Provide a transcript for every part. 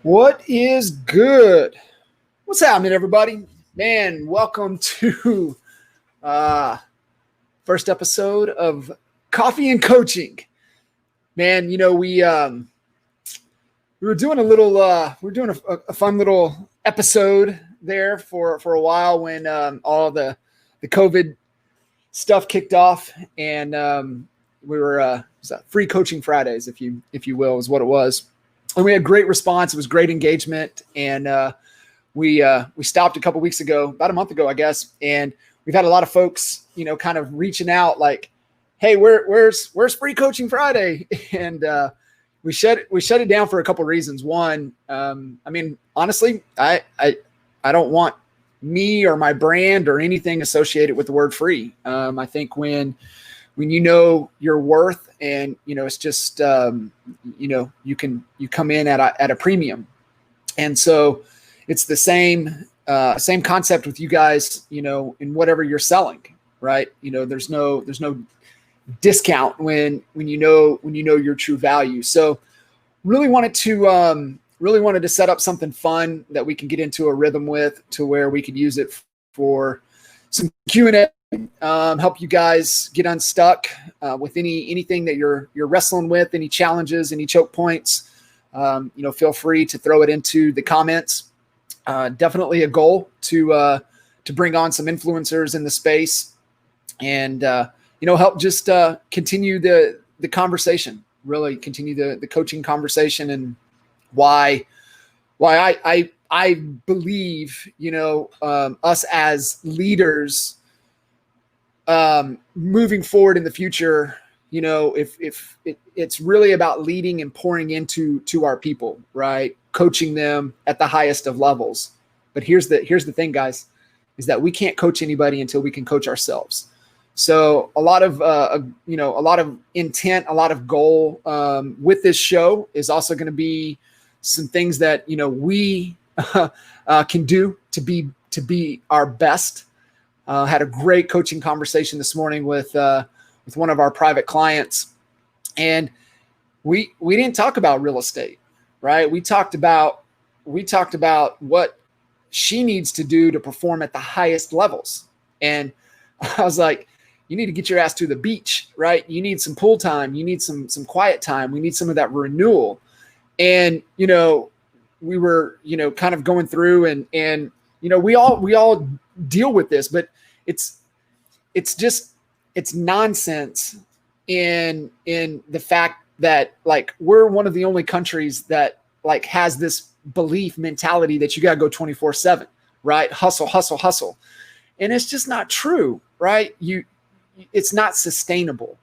What is good? What's happening, everybody? Man, welcome to first episode of Coffee and Coaching. Man, we were doing a fun little episode there for a while when all the COVID stuff kicked off, and we were free coaching Fridays, if you will, is what it was. And we had great response. It was great engagement. And we stopped a couple weeks ago, about a month ago, I guess. And we've had a lot of folks, kind of reaching out like, hey, where's free coaching Friday? And we shut it down for a couple of reasons. One, honestly, I don't want me or my brand or anything associated with the word free. I think when you know your worth and, it's just, you come in at a premium. And so it's the same concept with you guys, in whatever you're selling, right? There's no discount when you know your true value. So really wanted to set up something fun that we can get into a rhythm with, to where we could use it for some Q&A. Help you guys get unstuck with anything that you're wrestling with, any challenges, any choke points. Feel free to throw it into the comments. Definitely a goal to bring on some influencers in the space, and help just continue the conversation. Really continue the coaching conversation, and why I believe us as leaders. Moving forward in the future, if it's really about leading and pouring into our people, right? Coaching them at the highest of levels. But here's the thing, guys, is that we can't coach anybody until we can coach ourselves. So a lot of intent, a lot of goal with this show is also going to be some things that we can do to be our best. Had a great coaching conversation this morning with one of our private clients, and we didn't talk about real estate, right? We talked about what she needs to do to perform at the highest levels. And I was like, you need to get your ass to the beach, right? You need some pool time. You need some quiet time. We need some of that renewal. And, we were, kind of going through and we all deal with this, but it's nonsense in the fact that, like, we're one of the only countries that, like, has this belief mentality that you got to go 24/7, right? Hustle. And it's just not true, right? It's not sustainable.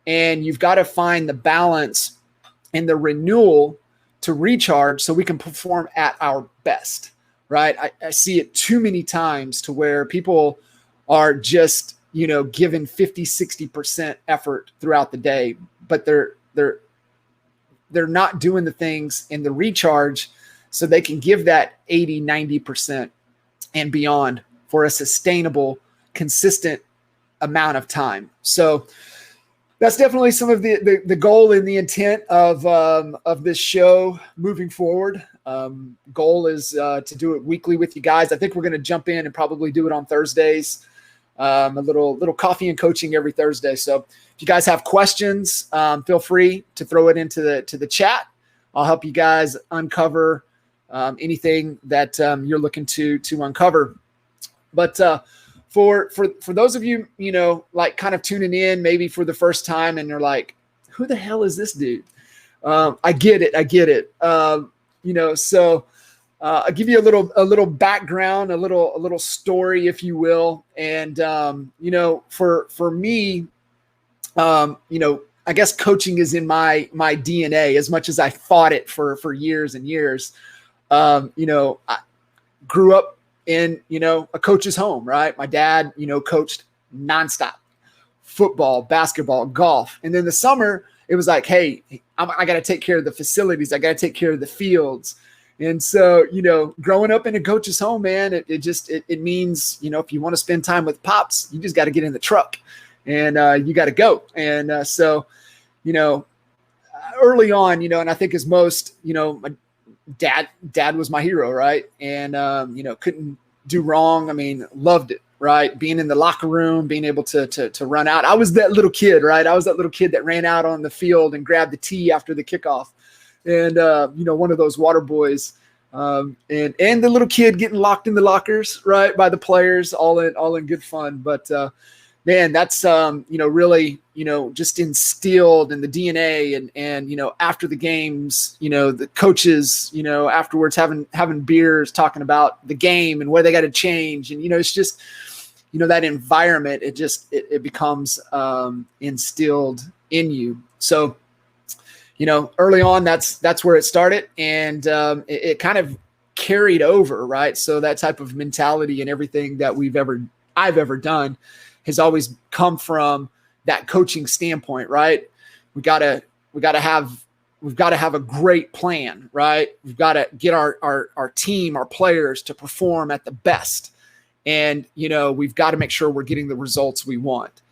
And you've got to find the balance and the renewal to recharge so we can perform at our best, right? I see it too many times to where people are just, given 50-60% effort throughout the day, but they're not doing the things in the recharge so they can give that 80-90% and beyond for a sustainable, consistent amount of time. So that's definitely some of the goal and the intent of this show moving forward. Goal is to do it weekly with you guys. I think we're going to jump in and probably do it on Thursdays. A little coffee and coaching every Thursday. So if you guys have questions, feel free to throw it into the chat. I'll help you guys uncover anything that you're looking to uncover. But for those of you, like, kind of tuning in maybe for the first time, and you're like, who the hell is this dude? I get it. So I'll give you a little background, a little story, if you will. And, for me, I guess coaching is in my DNA as much as I fought it for years and years. I grew up in, a coach's home, right? My dad, coached nonstop, football, basketball, golf. And then the summer it was like, hey, I got to take care of the facilities. I got to take care of the fields. And so, growing up in a coach's home, man, it means, if you want to spend time with pops, you just got to get in the truck and you got to go. And so, early on, and I think as most, dad was my hero, right? And, couldn't do wrong. I mean, loved it, right? Being in the locker room, being able to run out. I was that little kid, right? I was that little kid that ran out on the field and grabbed the tee after the kickoff. And, one of those water boys, and the little kid getting locked in the lockers, right, by the players, all in good fun. But, man, that's, really, just instilled in the DNA and, after the games, the coaches, afterwards having beers, talking about the game and where they got to change. And, it's just, that environment, it becomes, instilled in you. So, early on, that's where it started, and it kind of carried over, right? So that type of mentality and everything that I've ever done has always come from that coaching standpoint, right? We've got to have a great plan, right? We've got to get our team, our players to perform at the best, and we've got to make sure we're getting the results we want,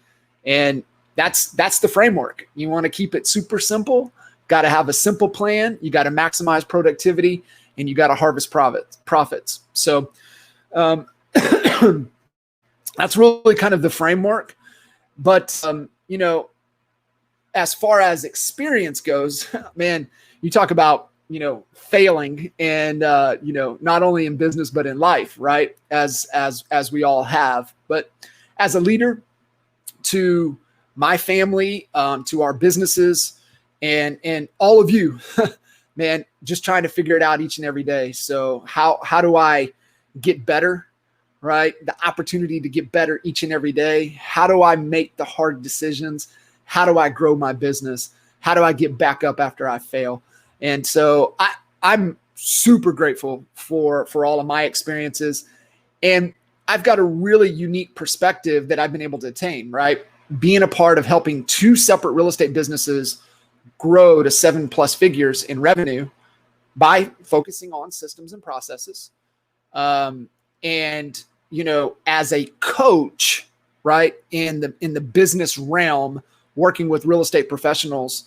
and that's the framework. You want to keep it super simple. Got to have a simple plan. You got to maximize productivity, and you got to harvest profits. So that's really kind of the framework. But, as far as experience goes, man, you talk about, failing and, not only in business, but in life, right? As we all have. But as a leader to my family, to our businesses, and all of you, man, just trying to figure it out each and every day. So how do I get better, right? The opportunity to get better each and every day. How do I make the hard decisions? How do I grow my business? How do I get back up after I fail? And so I'm super grateful for all of my experiences. And I've got a really unique perspective that I've been able to attain, right? Being a part of helping two separate real estate businesses grow to 7+ figures in revenue by focusing on systems and processes. And, as a coach, right, in the business realm, working with real estate professionals,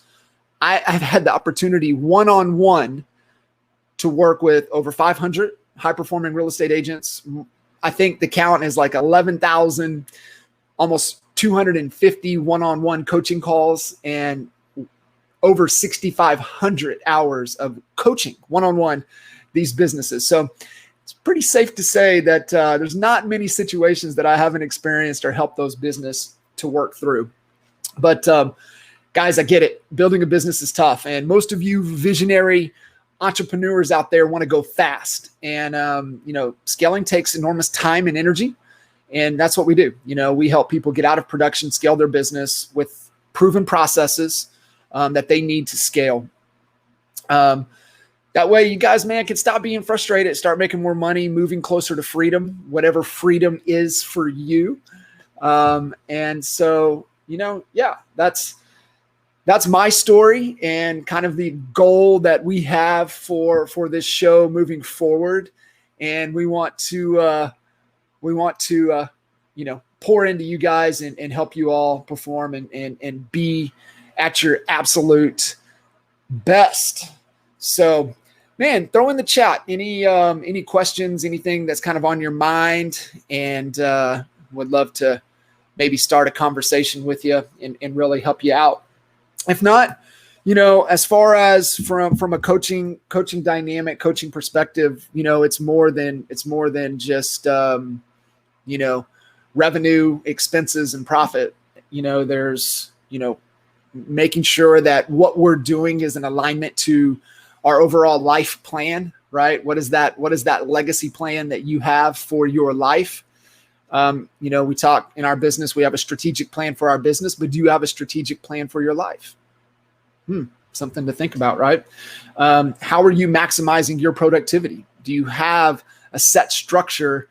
I've had the opportunity one-on-one to work with over 500 high-performing real estate agents. I think the count is like 11,000, almost 250 one-on-one coaching calls, and over 6,500 hours of coaching one-on-one these businesses. So it's pretty safe to say that there's not many situations that I haven't experienced or helped those business to work through. But guys, I get it. Building a business is tough. And most of you visionary entrepreneurs out there want to go fast. And, scaling takes enormous time and energy. And that's what we do. We help people get out of production, scale their business with proven processes that they need to scale. That way you guys, man, can stop being frustrated, start making more money, moving closer to freedom, whatever freedom is for you. And so, that's my story and kind of the goal that we have for this show moving forward. And we want to pour into you guys and help you all perform and be at your absolute best. So, man, throw in the chat any questions, anything that's kind of on your mind, and would love to maybe start a conversation with you and really help you out. If not, as far as from a coaching dynamic, coaching perspective, it's more than just revenue, expenses, and profit. There's making sure that what we're doing is in alignment to our overall life plan, right? What is that legacy plan that you have for your life? We talk in our business, we have a strategic plan for our business, but do you have a strategic plan for your life? Something to think about, right? How are you maximizing your productivity? Do you have a set structure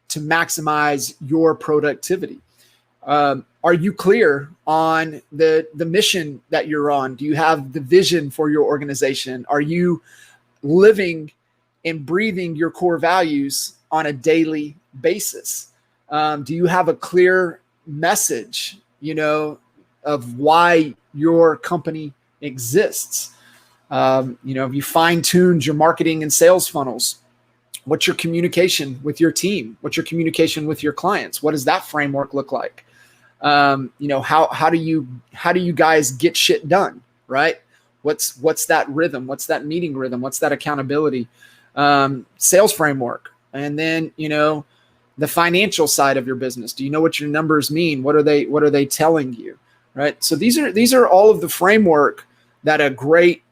to maximize your productivity? Are you clear on the mission that you're on? Do you have the vision for your organization? Are you living and breathing your core values on a daily basis? Do you have a clear message, of why your company exists? Have you fine-tuned your marketing and sales funnels? What's your communication with your team? What's your communication with your clients? What does that framework look like? How do you guys get shit done, right? What's that rhythm? What's that meeting rhythm? What's that accountability? Sales framework. And then, the financial side of your business. Do you know what your numbers mean? What are they telling you? Right? So these are all of the framework that a great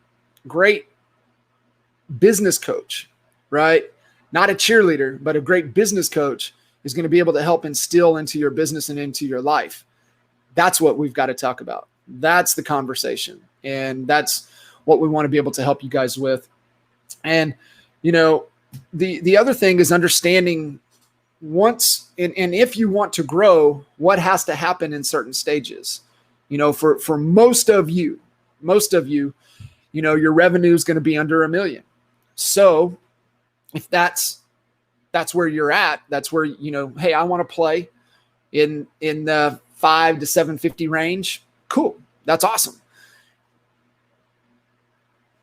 business coach, right? Not a cheerleader, but a great business coach is going to be able to help instill into your business and into your life. That's what we've got to talk about. That's the conversation. And that's what we want to be able to help you guys with. And, the other thing is understanding once, and if you want to grow, what has to happen in certain stages. For most of you, your revenue is going to be under $1 million. So if that's where you're at, that's where, hey, I want to play in the 5 to 750 range. Cool. That's awesome.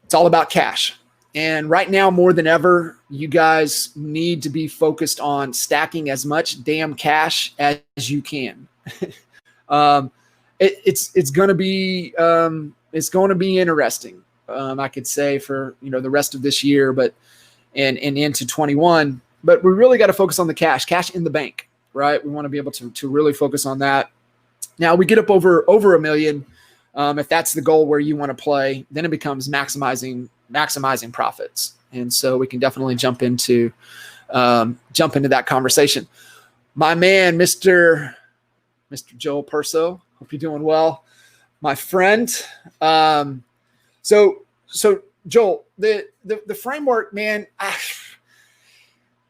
It's all about cash. And right now, more than ever, you guys need to be focused on stacking as much damn cash as you can. It's going to be interesting. I could say for the rest of this year, but and into 21. But we really got to focus on the cash in the bank, right? We want to be able to really focus on that. Now we get up over $1 million. If that's the goal where you want to play, then it becomes maximizing profits. And so we can definitely jump into that conversation. My man, Mr. Joel Perso, hope you're doing well, my friend. So Joel, the framework, man,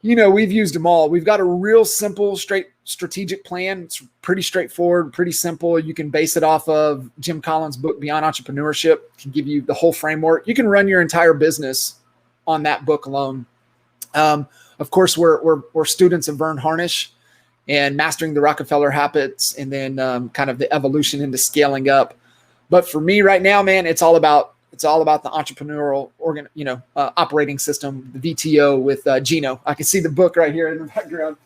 we've used them all. We've got a real simple, straight strategic plan. It's pretty straightforward, pretty simple. You can base it off of Jim Collins' book, Beyond Entrepreneurship. It can give you the whole framework. You can run your entire business on that book alone. Of course, we're students of Vern Harnish and Mastering the Rockefeller Habits, and then kind of the evolution into scaling up. But for me right now, man, it's all about the entrepreneurial operating system, the VTO with Gino. I can see the book right here in the background.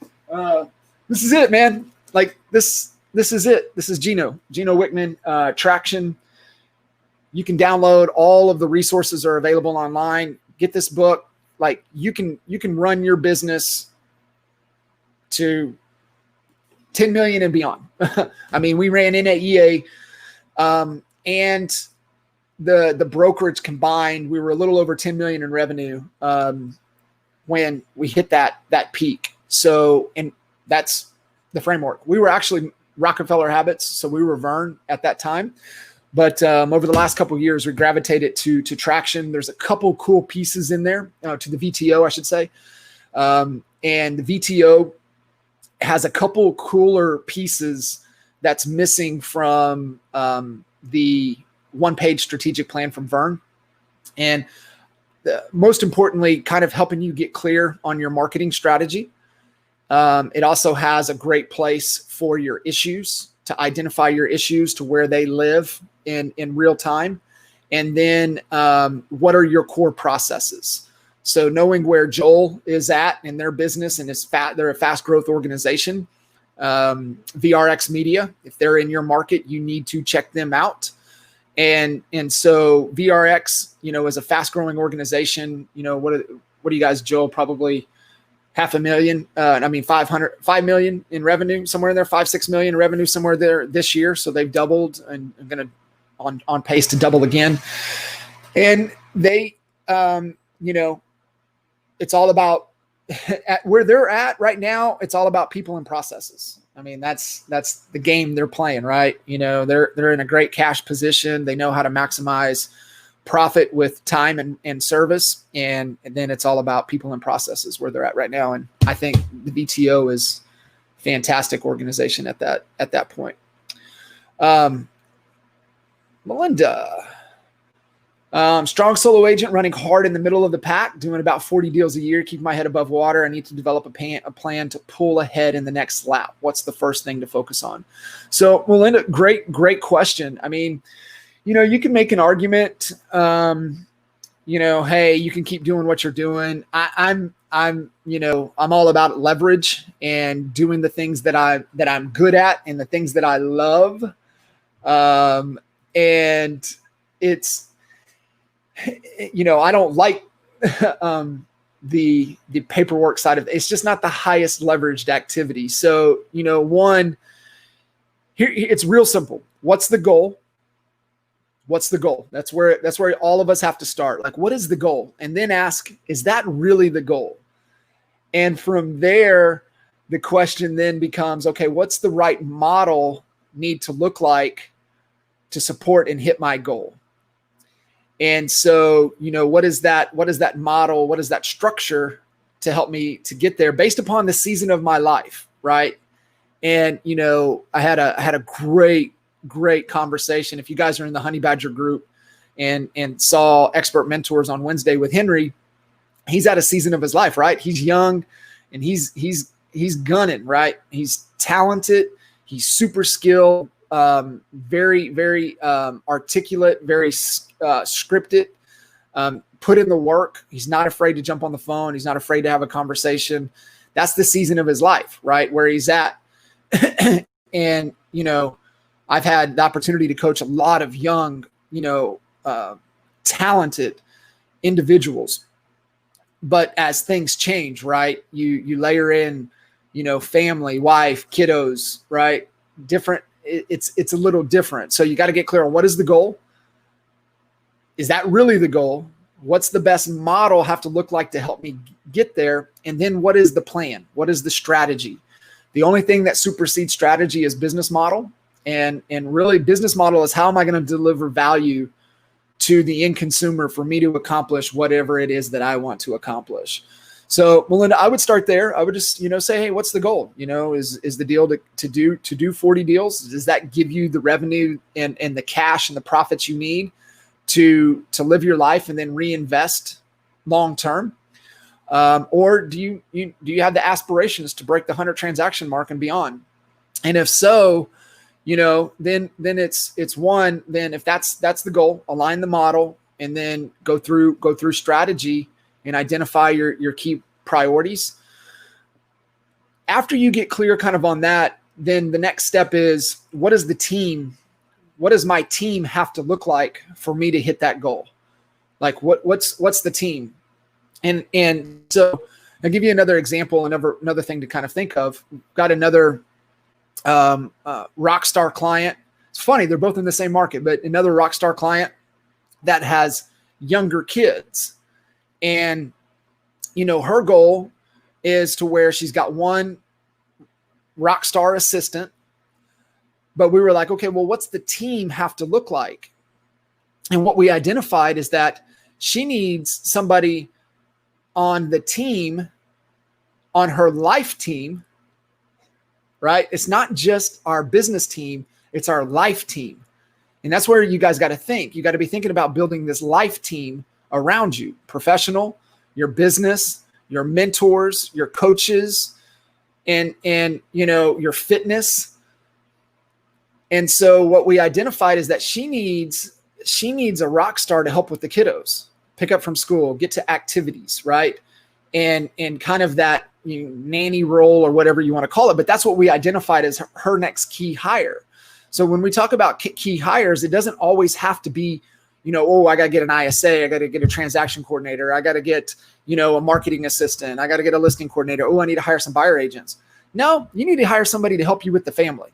This is it, man. Like this is it. This is Gino Wickman, Traction. You can download all of the resources are available online. Get this book. Like you can run your business to 10 million and beyond. I mean, we ran NAEA, and the brokerage combined, we were a little over 10 million in revenue when we hit that peak. So, and that's the framework. We were actually Rockefeller Habits, so we were Vern at that time. But over the last couple of years, we gravitated to Traction. There's a couple cool pieces in there, to the VTO, I should say. And the VTO has a couple cooler pieces that's missing from the one-page strategic plan from Vern. And most importantly, kind of helping you get clear on your marketing strategy. It also has a great place for your issues, to identify your issues, to where they live in real time. And then what are your core processes? So knowing where Joel is at in their business, and they're a fast growth organization. VRX Media, if they're in your market, you need to check them out. And so VRX, is a fast growing organization. What do you guys, Joel, probably $500,000, 5 million in revenue, somewhere in there, 5-6 million in revenue, somewhere there this year. So they've doubled and are going to on pace to double again. And they, it's all about at where they're at right now. It's all about people and processes. I mean, that's the game they're playing, right? They're in a great cash position. They know how to maximize profit with time and service. And then it's all about people and processes where they're at right now. And I think the VTO is a fantastic organization at that point. Melinda, strong solo agent, running hard in the middle of the pack, doing about 40 deals a year, keep my head above water. I need to develop a plan to pull ahead in the next lap. What's the first thing to focus on? So Melinda, great question. I mean, you can make an argument. hey, you can keep doing what you're doing. I'm all about leverage and doing the things that I'm good at and the things that I love. And it's, I don't like the paperwork side of it. It's just not the highest leveraged activity. So, one, here it's real simple. What's the goal? What's the goal? That's where all of us have to start. Like, what is the goal? And then ask, is that really the goal? And from there, the question then becomes, okay, what's the right model need to look like to support and hit my goal? And so, what is that model? What is that structure to help me to get there based upon the season of my life, right? And, I had a great conversation. If you guys are in the Honey Badger group and saw Expert Mentors on Wednesday with Henry, he's at a season of his life, right? He's young and he's gunning, right? He's talented. He's super skilled, very, very articulate, very scripted, put in the work. He's not afraid to jump on the phone. He's not afraid to have a conversation. That's the season of his life, right? Where he's at. And, I've had the opportunity to coach a lot of young, talented individuals. But as things change, right, you layer in, family, wife, kiddos, right? Different. It's a little different. So you got to get clear on what is the goal. Is that really the goal? What's the best model have to look like to help me get there? And then what is the plan? What is the strategy? The only thing that supersedes strategy is business model. And really business model is how am I going to deliver value to the end consumer for me to accomplish whatever it is that I want to accomplish. So Melinda, I would start there. I would just, say, hey, what's the goal? Is the deal to do 40 deals? Does that give you the revenue and the cash and the profits you need to live your life and then reinvest long-term? Or do you have the aspirations to break the 100 transaction mark and beyond? And if so, then it's one, then if that's the goal, align the model and then go through strategy and identify your key priorities. After you get clear kind of on that, then the next step is what does my team have to look like for me to hit that goal? Like what's the team? And so I'll give you another example, another thing to kind of think of. Got another rock star client. It's funny, they're both in the same market, but another rock star client that has younger kids. And, her goal is to where she's got one rock star assistant, but we were like, okay, well, what's the team have to look like? And what we identified is that she needs somebody on the team, on her life team, right? It's not just our business team, it's our life team. And that's where you guys got to think. You got to be thinking about building this life team around you, professional, your business, your mentors, your coaches, and your fitness. And so what we identified is that she needs a rock star to help with the kiddos, pick up from school, get to activities, right? And kind of that nanny role or whatever you want to call it. But that's what we identified as her next key hire. So when we talk about key hires, it doesn't always have to be, I got to get an ISA, I got to get a transaction coordinator, I got to get, a marketing assistant, I got to get a listing coordinator. Oh, I need to hire some buyer agents. No, you need to hire somebody to help you with the family,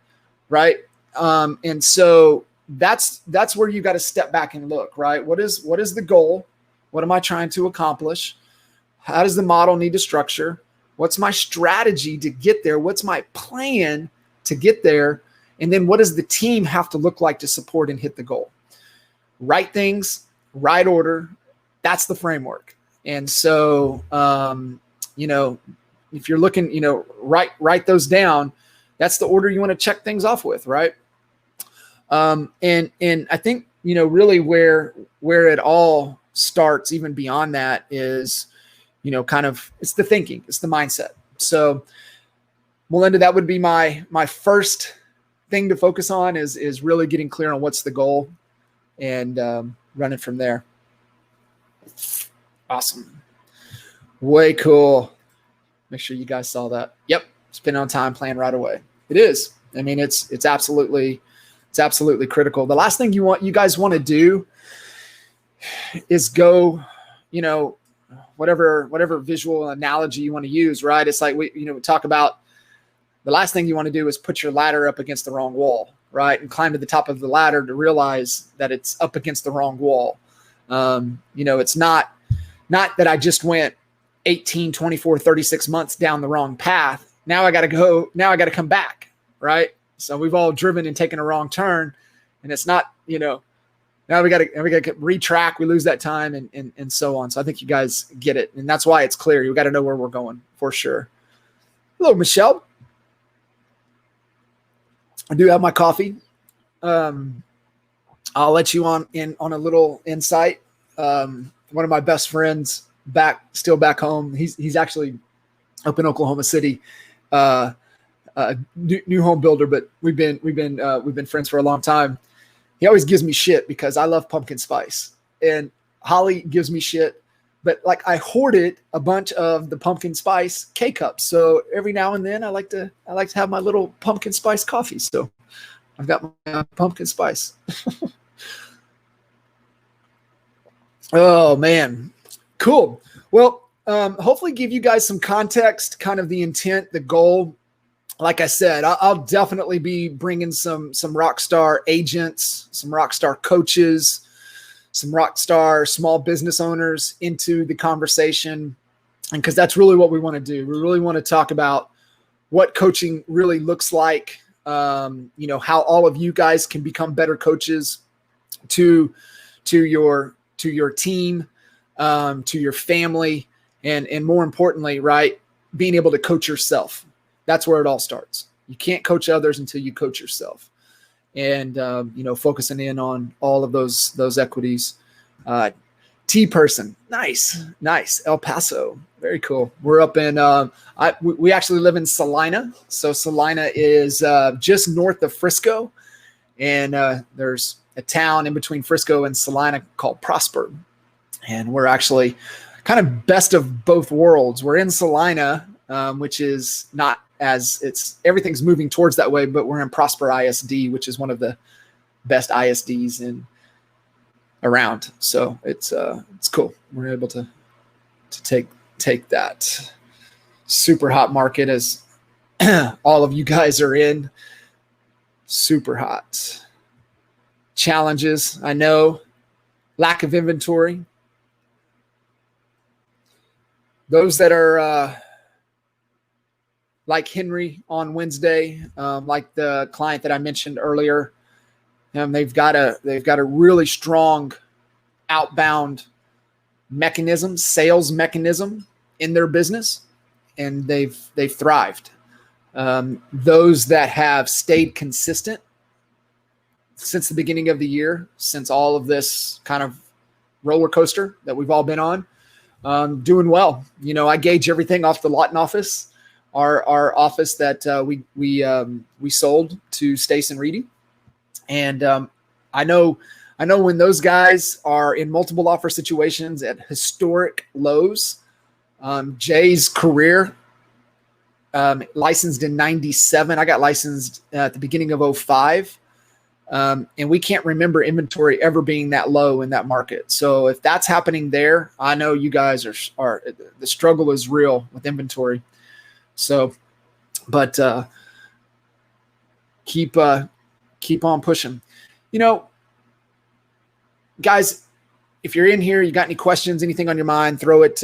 right? And so that's where you got to step back and look, right? What is the goal? What am I trying to accomplish? How does the model need to structure? What's my strategy to get there? What's my plan to get there? And then what does the team have to look like to support and hit the goal? Right things, right order. That's the framework. And so, if you're looking, write those down. That's the order you want to check things off with, right? And I think, really where it all starts, even beyond that, is, it's the thinking, it's the mindset. So, Melinda, that would be my first thing to focus on is really getting clear on what's the goal and running from there. Awesome. Way cool. Make sure you guys saw that. Yep. Spend on time, plan right away. It is. I mean, it's absolutely critical. The last thing you guys want to do is go, whatever visual analogy you want to use, right? It's like we talk about the last thing you want to do is put your ladder up against the wrong wall, right? And climb to the top of the ladder to realize that it's up against the wrong wall. It's not that I just went 18, 24, 36 months down the wrong path. Now I got to come back, right? So we've all driven and taken a wrong turn, and it's not, now we got to retrack. We lose that time and so on. So I think you guys get it. And that's why it's clear. You got to know where we're going for sure. Hello, Michelle. I do have my coffee. I'll let you on a little insight. One of my best friends still back home. He's actually up in Oklahoma City, new home builder, but we've been friends for a long time. He always gives me shit because I love pumpkin spice, and Holly gives me shit, but like I hoarded a bunch of the pumpkin spice K-cups. So every now and then I like to have my little pumpkin spice coffee. So I've got my pumpkin spice. Oh man. Cool. Well, hopefully give you guys some context, kind of the intent, the goal. Like I said, I'll definitely be bringing some rock star agents, some rock star coaches, some rock star small business owners into the conversation. And because that's really what we want to do. We really want to talk about what coaching really looks like, how all of you guys can become better coaches to your team, to your family, and more importantly, right, being able to coach yourself. That's where it all starts. You can't coach others until you coach yourself. And, focusing in on all of those equities. T person. Nice. El Paso. Very cool. We're up in, we actually live in Salina. So Salina is just north of Frisco. And there's a town in between Frisco and Salina called Prosper. And we're actually kind of best of both worlds. We're in Salina, which is not everything's moving towards that way, but we're in Prosper ISD, which is one of the best ISDs around. So it's cool. We're able to take that super hot market as all of you guys are in. Super hot. Challenges, I know. Lack of inventory. Those that are like Henry on Wednesday, like the client that I mentioned earlier, they've got a really strong outbound mechanism, sales mechanism in their business, and they've thrived. Those that have stayed consistent since the beginning of the year, since all of this kind of roller coaster that we've all been on, doing well. I gauge everything off the Lawton office. Our office that we sold to Stace and Reedy, and I know when those guys are in multiple offer situations at historic lows. Jay's career, licensed in 97. I got licensed at the beginning of 05, and we can't remember inventory ever being that low in that market. So if that's happening there, I know you guys are the struggle is real with inventory. So, but keep on pushing. Guys, if you're in here, you got any questions, anything on your mind, throw it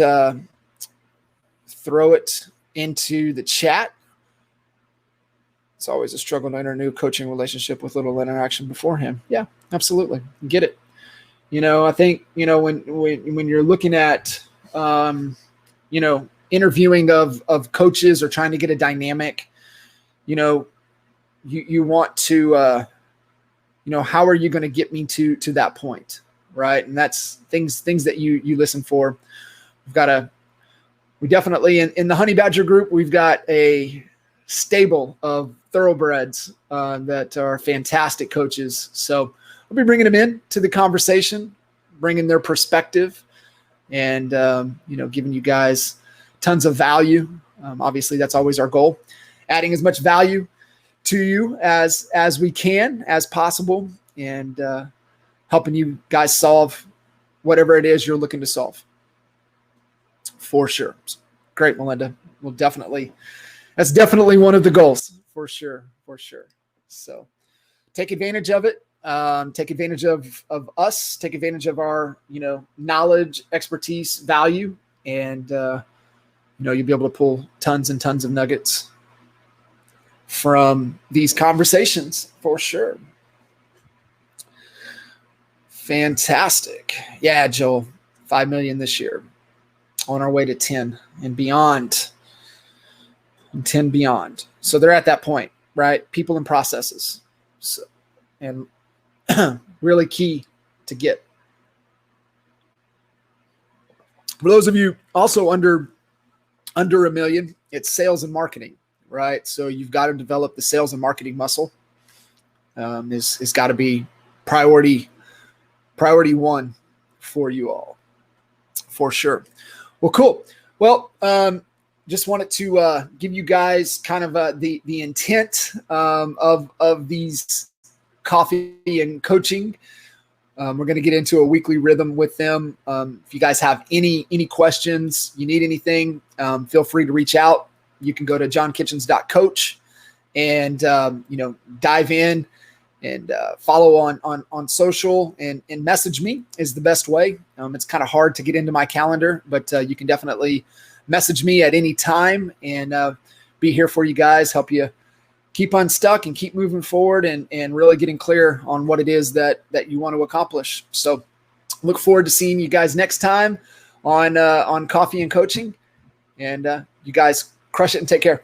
into the chat. It's always a struggle to enter a new coaching relationship with little interaction beforehand. Yeah, absolutely. Get it. I think, when you're looking at, interviewing of coaches or trying to get a dynamic, you want to, how are you going to get me to that point? Right. And that's things that you listen for. We definitely in the Honey Badger group, we've got a stable of thoroughbreds that are fantastic coaches. So we'll be bringing them in to the conversation, bringing their perspective. and, giving you guys tons of value. Obviously, that's always our goal, adding as much value to you as we can, as possible, and helping you guys solve whatever it is you're looking to solve, for sure. Great, Melinda. That's definitely one of the goals, for sure. So take advantage of it. Take advantage of us, take advantage of our, knowledge, expertise, value, and, you'll be able to pull tons and tons of nuggets from these conversations, for sure. Fantastic. Yeah, Joel, 5 million this year, on our way to 10 and beyond. And 10 beyond. So they're at that point, right? People and processes. So, and really key to get. For those of you also under $1 million, it's sales and marketing, right? So you've got to develop the sales and marketing muscle. It's got to be priority one for you all, for sure. Well, cool. Well, just wanted to give you guys kind of the intent of these coffee and coaching. We're going to get into a weekly rhythm with them. If you guys have any questions, you need anything, feel free to reach out. You can go to johnkitchens.coach and dive in and follow on social and message me is the best way. It's kind of hard to get into my calendar, but you can definitely message me at any time and be here for you guys, help you keep unstuck and keep moving forward and really getting clear on what it is that you want to accomplish. So look forward to seeing you guys next time on Coffee and Coaching. And you guys crush it and take care.